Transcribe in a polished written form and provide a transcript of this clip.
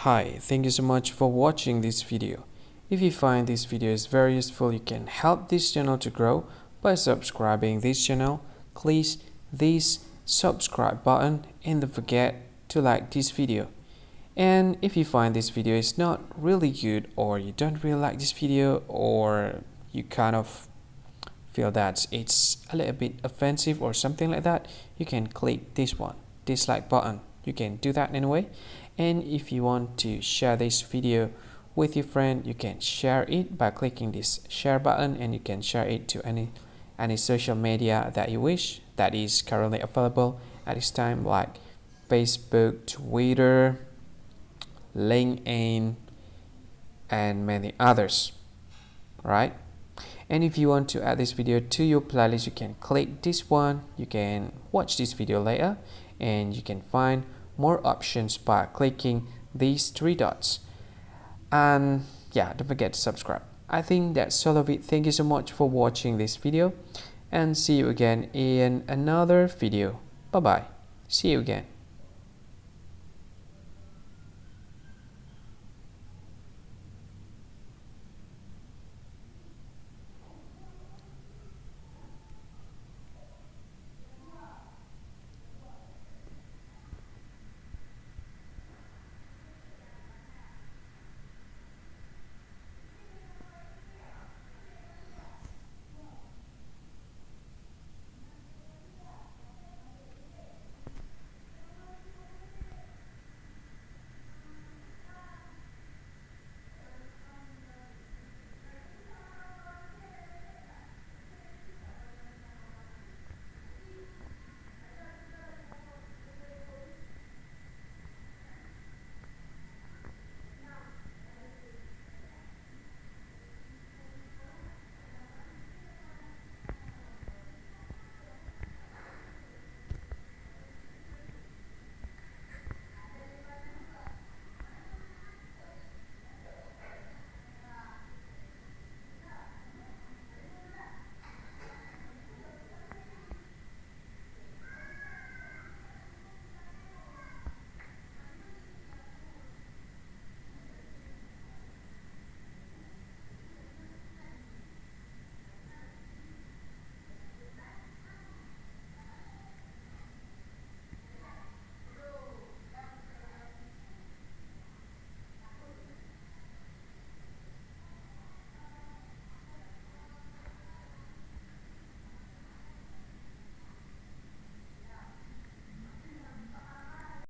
Hi, thank you so much for watching this video. If you find this video is very useful, you can help this channel to grow by subscribing this channel. Please this subscribe button and don't forget to like this video. And if you find this video is not really good, or you don't really like this video, or you kind of feel that it's a little bit offensive or something like that, you can click this one, dislike button. You can do that anyway. And if you want to share this video with your friend, you can share it by clicking this share button, and you can share it to any social media that you wish that is currently available at this time, like Facebook, Twitter, LinkedIn, and many others, right? And if you want to add this video to your playlist, you can click this one. You can watch this video later, and you can find more options by clicking these three dots. And yeah, don't forget to subscribe. I think that's all of it. Thank you so much for watching this video, and see you again in another video. Bye bye. See you again.